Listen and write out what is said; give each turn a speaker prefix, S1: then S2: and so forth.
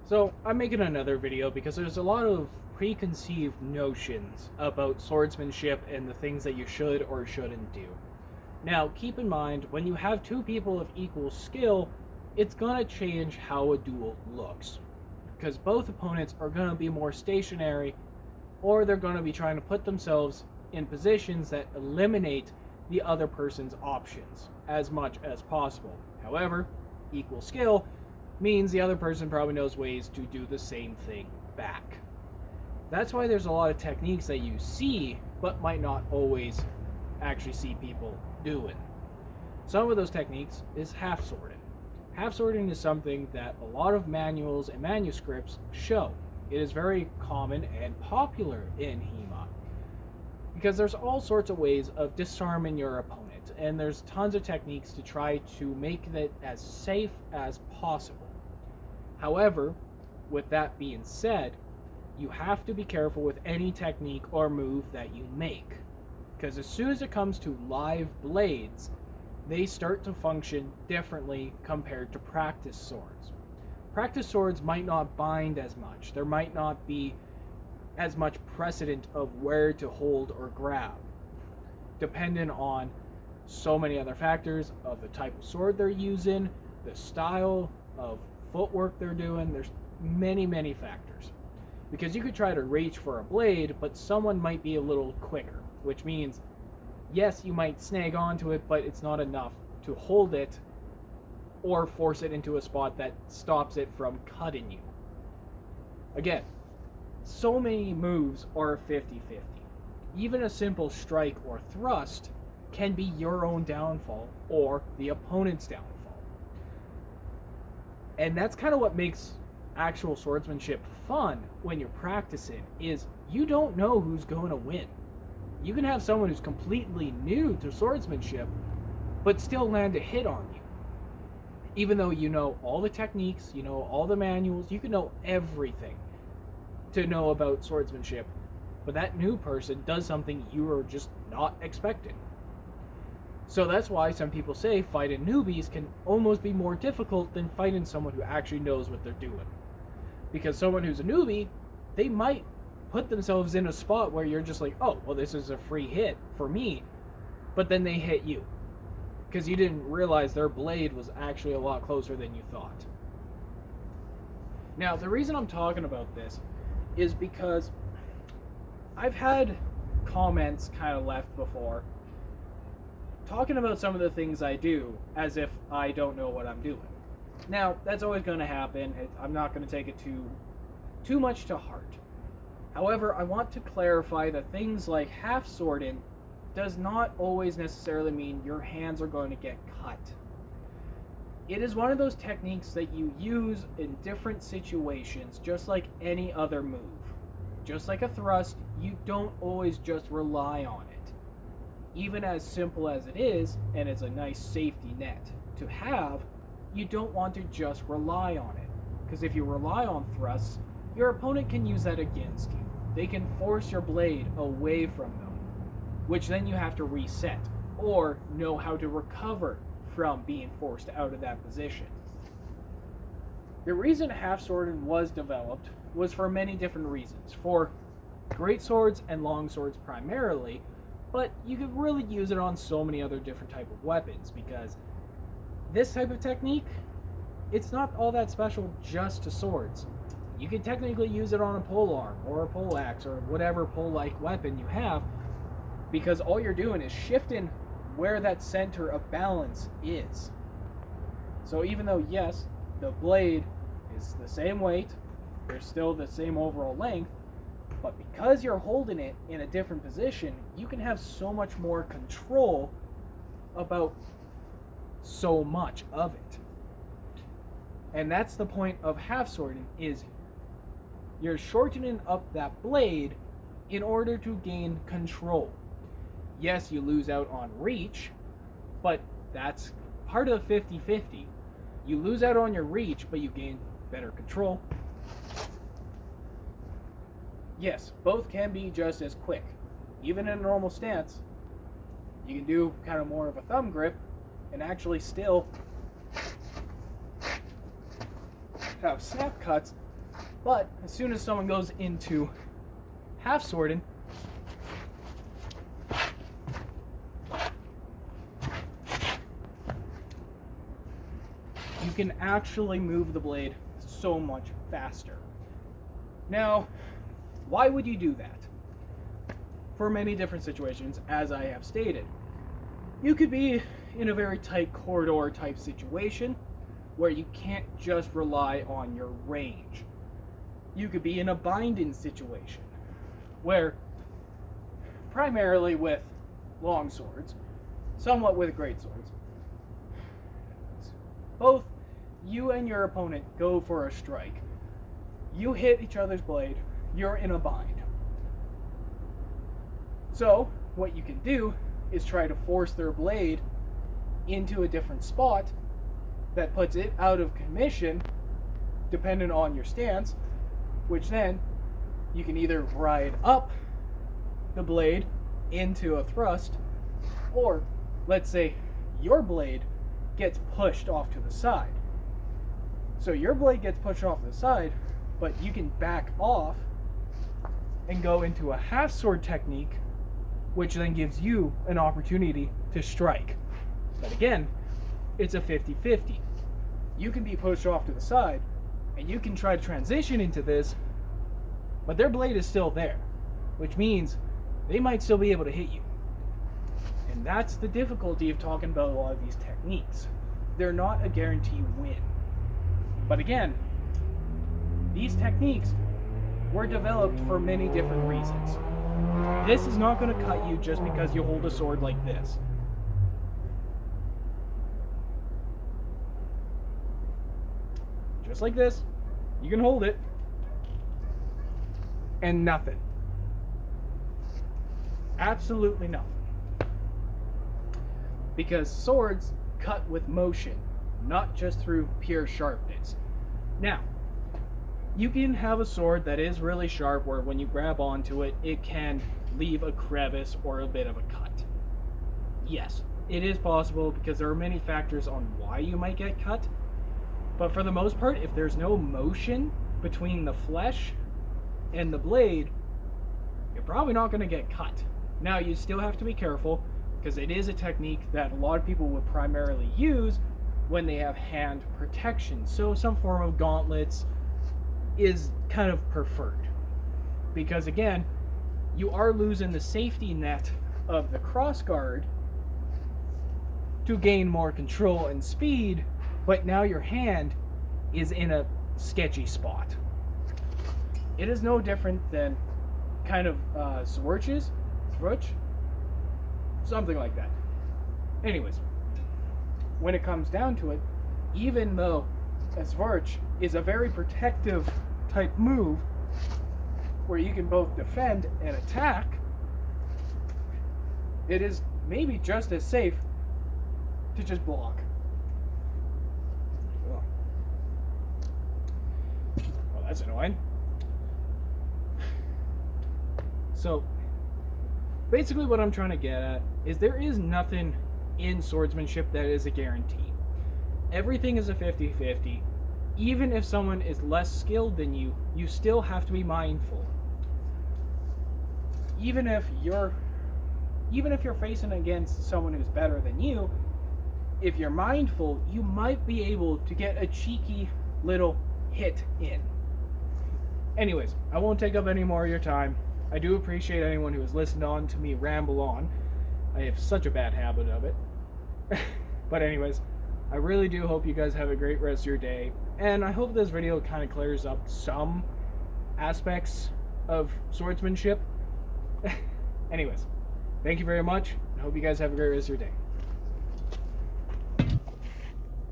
S1: So, I'm making another video because there's a lot of preconceived notions about swordsmanship and the things that you should or shouldn't do. Now, keep in mind, when you have two people of equal skill, it's gonna change how a duel looks. Because both opponents are gonna be more stationary, or they're gonna be trying to put themselves in positions that eliminate the other person's options as much as possible. However, equal skill means the other person probably knows ways to do the same thing back. That's why there's a lot of techniques that you see, but might not always actually see people doing. Some of those techniques is half swording. Half swording is something that a lot of manuals and manuscripts show. It is very common and popular in Hema because there's all sorts of ways of disarming your opponent, and there's tons of techniques to try to make it as safe as possible. However, with that being said, you have to be careful with any technique or move that you make, because as soon as it comes to live blades, they start to function differently compared to practice swords. Practice swords might not bind as much. There might not be as much precedent of where to hold or grab, depending on so many other factors of the type of sword they're using, the style of footwork they're doing. There's many factors, because you could try to reach for a blade, but someone might be a little quicker, which means yes, you might snag onto it, but it's not enough to hold it or force it into a spot that stops it from cutting you. Again, so many moves are 50-50. Even a simple strike or thrust can be your own downfall or the opponent's downfall. And that's kind of what makes actual swordsmanship fun when you're practicing, is you don't know who's going to win. You can have someone who's completely new to swordsmanship, but still land a hit on you. Even though you know all the techniques, you know all the manuals, you can know everything to know about swordsmanship, but that new person does something you are just not expecting. So that's why some people say fighting newbies can almost be more difficult than fighting someone who actually knows what they're doing. Because someone who's a newbie, they might put themselves in a spot where you're just like, oh, well, this is a free hit for me, but then they hit you because you didn't realize their blade was actually a lot closer than you thought. Now, the reason I'm talking about this is because I've had comments kind of left before talking about some of the things I do as if I don't know what I'm doing. Now, that's always going to happen. I'm not going to take it too much to heart. However, I want to clarify that things like half swording does not always necessarily mean your hands are going to get cut. It is one of those techniques that you use in different situations, just like any other move. Just like a thrust, you don't always just rely on it. Even as simple as it is, and it's a nice safety net to have, you don't want to just rely on it. Because if you rely on thrusts, your opponent can use that against you. They can force your blade away from them, which then you have to reset, or know how to recover from being forced out of that position. The reason half swording was developed was for many different reasons. For great swords and long swords primarily, but you could really use it on so many other different type of weapons, because this type of technique, it's not all that special just to swords. You can technically use it on a polearm or a poleaxe or whatever pole-like weapon you have, because all you're doing is shifting where that center of balance is. So even though, yes, the blade is the same weight, there's still the same overall length, but because you're holding it in a different position, you can have so much more control about so much of it. And that's the point of half swording, is you're shortening up that blade in order to gain control. Yes, you lose out on reach, but that's part of the 50-50. You lose out on your reach, but you gain better control. Yes, both can be just as quick. Even in a normal stance, you can do kind of more of a thumb grip and actually still have snap cuts But as soon as someone goes into half swording, you can actually move the blade so much faster. Now, why would you do that? For many different situations, as I have stated. You could be in a very tight corridor type situation where you can't just rely on your range. You could be in a binding situation where, primarily with long swords, somewhat with great swords, both you and your opponent go for a strike. You hit each other's blade, you're in a bind. So, what you can do is try to force their blade into a different spot that puts it out of commission, depending on your stance, which then you can either ride up the blade into a thrust, or let's say your blade gets pushed off to the side. So your blade gets pushed off to the side, but you can back off and go into a half sword technique, which then gives you an opportunity to strike. But again, it's a 50-50. You can be pushed off to the side, and you can try to transition into this, but their blade is still there, which means they might still be able to hit you. And that's the difficulty of talking about a lot of these techniques. They're not a guaranteed win. But again, these techniques were developed for many different reasons. This is not going to cut you just because you hold a sword like this. Just like this, you can hold it, and nothing. Absolutely nothing. Because swords cut with motion, not just through pure sharpness. Now, you can have a sword that is really sharp where when you grab onto it, it can leave a crevice or a bit of a cut. Yes, it is possible because there are many factors on why you might get cut. But for the most part, if there's no motion between the flesh and the blade, you're probably not going to get cut. Now, you still have to be careful because it is a technique that a lot of people would primarily use when they have hand protection. So some form of gauntlets is kind of preferred. Because again, you are losing the safety net of the crossguard to gain more control and speed, but now your hand is in a sketchy spot. It is no different than kind of Zwirch, something like that. Anyways, when it comes down to it, even though a Zwirch is a very protective type move where you can both defend and attack, it is maybe just as safe to just block. Well, that's annoying. So, basically what I'm trying to get at is there is nothing in swordsmanship that is a guarantee. Everything is a 50-50. Even if someone is less skilled than you, you still have to be mindful. Even if you're facing against someone who's better than you, if you're mindful, you might be able to get a cheeky little hit in. Anyways, I won't take up any more of your time. I do appreciate anyone who has listened on to me ramble on. I have such a bad habit of it. But anyways, I really do hope you guys have a great rest of your day. And I hope this video kind of clears up some aspects of swordsmanship. Anyways, thank you very much. I hope you guys have a great rest of your day.